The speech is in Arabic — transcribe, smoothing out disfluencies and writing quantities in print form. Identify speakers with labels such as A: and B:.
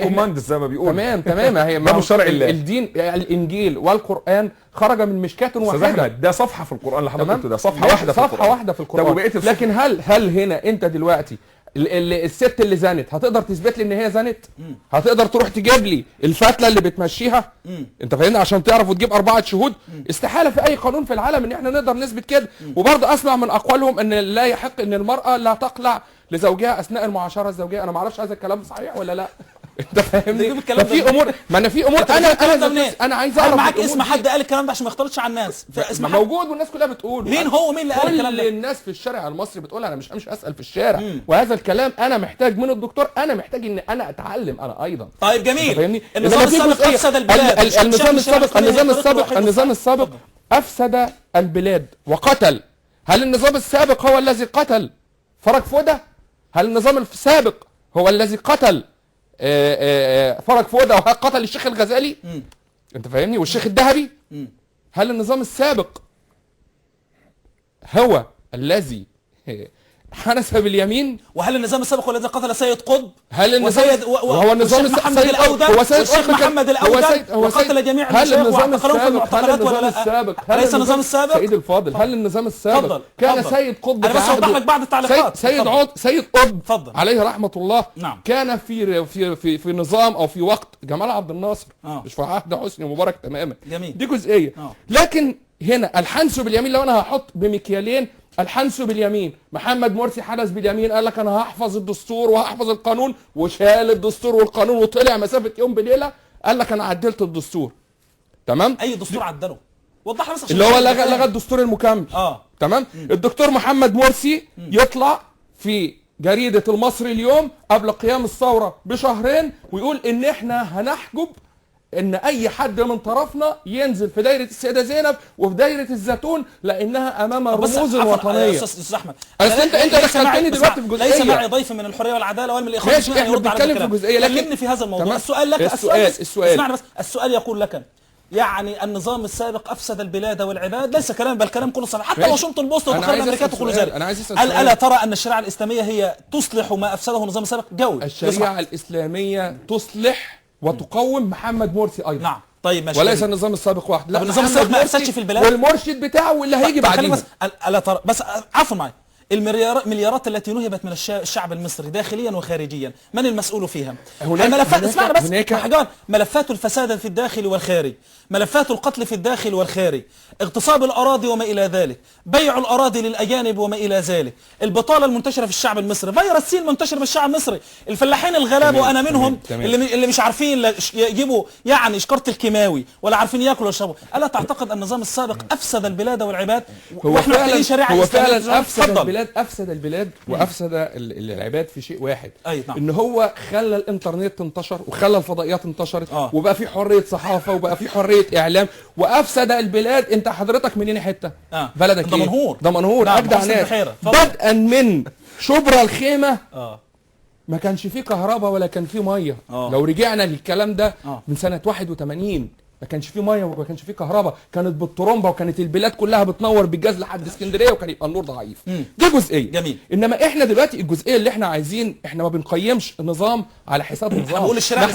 A: كوماند زي ما بيقولوا.
B: تمام هي
A: ده مش شرع الله.
B: الدين الانجيل والقران خرج من مشكاة واحده.
A: ده صفحه في القران اللي حضرتك قلته، ده صفحه واحده في القران،
B: صفحه واحده في القران. لكن هل هنا انت دلوقتي الست اللي زنت هتقدر تثبت لي ان هي زنت؟ هتقدر تروح تجيب لي الفتله اللي بتمشيها؟ انت فاهمني؟ عشان تعرف وتجيب 4 شهود. استحاله في اي قانون في العالم ان احنا نقدر نثبت كده. وبرضه اسمع من اقوالهم ان لا يحق ان المراه لا تقلع لزوجها اثناء المعاشره الزوجيه. انا ما اعرفش هذا الكلام صحيح ولا لا. انت فاهمني؟ ففي امور، ما انا في امور انا عايز اعرف.
C: معاك اسم حد قال الكلام ده عشان ما يختلطش على الناس؟
B: اسم موجود والناس كلها بتقول.
C: مين هو؟ مين اللي قال الكلام ده؟
B: كل الناس في الشارع المصري بتقول. انا مش اسال في الشارع. وهذا الكلام انا محتاج من الدكتور، انا محتاج ان انا اتعلم انا ايضا.
C: طيب جميل.
B: فاهمني؟
C: النظام السابق افسد البلاد.
B: النظام السابق افسد البلاد وقتل. هل النظام السابق هو الذي قتل فرج فودة؟ هل النظام السابق هو الذي قتل فرج فودة وقتل الشيخ الغزالي؟ انت فاهمني؟ والشيخ الذهبي؟ هل النظام السابق هو الذي حنس باليمين؟
C: وهل النظام السابق هو الذي قتل سيد قطب؟
B: هل النظام
C: وهو النظام محمد الأودة؟ هو سيد محمد الأودة وقتل جميع المشايخ واعتقلهم في المعتقلات ولا لا؟ أليس النظام السابق؟
B: سيد الفاضل، هل النظام السابق كان سيد قطب؟
C: أنا بس أوضح لك بعض التعليقات.
B: سيد قطب عليه رحمة الله كان في نظام أو في وقت جمال عبد الناصر، مش في عهد حسني مبارك تماما.
C: جميل.
B: دي جزئية. لكن هنا الحنس باليمين، لو أنا هحط بمكيالين الحنس باليمين، محمد مرسي حدث باليمين، قال لك انا هحفظ الدستور وهحفظ القانون، وشال الدستور والقانون وطلع مسافه يوم بليله قال لك انا عدلت الدستور. تمام؟
C: اي دستور عدله؟ وضح لي بس
B: اللي هو لغى الدستور المكمل. تمام؟ الدكتور محمد مرسي يطلع في جريده المصري اليوم قبل قيام الثوره بشهرين ويقول ان احنا هنحجب ان اي حد من طرفنا ينزل في دايره السيده زينب وفي دايره الزيتون لانها امام رموز وطنيه.
C: يا استاذ احمد،
B: انت دخلتني دلوقتي في جزئيه.
C: ليس معي ضيف من الحريه والعداله ولا من الاخوان.
B: ماشي، احنا بنتكلم في جزئيه، لكن
C: كلمني في هذا الموضوع. السؤال لك. اسمعني بس. السؤال يقول لك يعني النظام السابق افسد البلاد والعباد، ليس كلام بل كلام كله صحيح. حتى واشنطن بوست والتقارير الامريكيه تقول ذلك. الا ترى ان الشريعه الاسلاميه هي تصلح ما افسده النظام السابق؟ جاوب.
B: الشريعه الاسلاميه تصلح وتقوم محمد مرسي ايضا.
C: نعم. طيب ماشي.
B: وليس النظام السابق واحد.
C: لا، النظام السابق ما افسدش في البلاد،
B: والمرشد بتاعه واللي هيجي بعدين.
C: الا ترى بس عفوا معي، المليارات التي نهبت من الشعب المصري داخليا وخارجيا، من المسؤول فيها؟ ملفات، اسمعنا بس حاجات، ملفات الفساد في الداخل والخارج، ملفات القتل في الداخل والخارج، اغتصاب الاراضي وما الى ذلك، بيع الاراضي للاجانب وما الى ذلك، البطاله المنتشره في الشعب المصري، فيروس سي المنتشر في الشعب المصري، الفلاحين الغلابه وانا منهم اللي مش عارفين يجيبوا يعني شكاره الكيماوي ولا عارفين ياكلوا ويشربوا. الا تعتقد ان النظام السابق افسد البلاد والعباد؟
B: واحنا محتاجين شريعه اسلاميه. هو فعلا افسد البلاد وافسد العباد في شيء واحد. ان هو خلى الانترنت انتشر وخلى الفضائيات انتشرت وبقى في حريه صحافه وبقى في حريه اعلام، وافسد البلاد. انت حضرتك منين حته؟ بلدك
C: دمنهور.
B: دمنهور اجدع ناس. بدءا من شبرا الخيمه ما كانش فيه كهرباء ولا كان فيه ميه. لو رجعنا للكلام ده من سنه 81 ما كانش فيه ميه وما كانش فيه كهرباء، كانت بالطرمبه وكانت البلاد كلها بتنور بالجاز لحد اسكندريه وكان يبقى النور ضعيف. دي جزئيه.
C: جميل.
B: انما احنا دلوقتي الجزئيه اللي احنا عايزين، احنا ما بنقيمش النظام على حساب نظام.
C: بقول الشريعه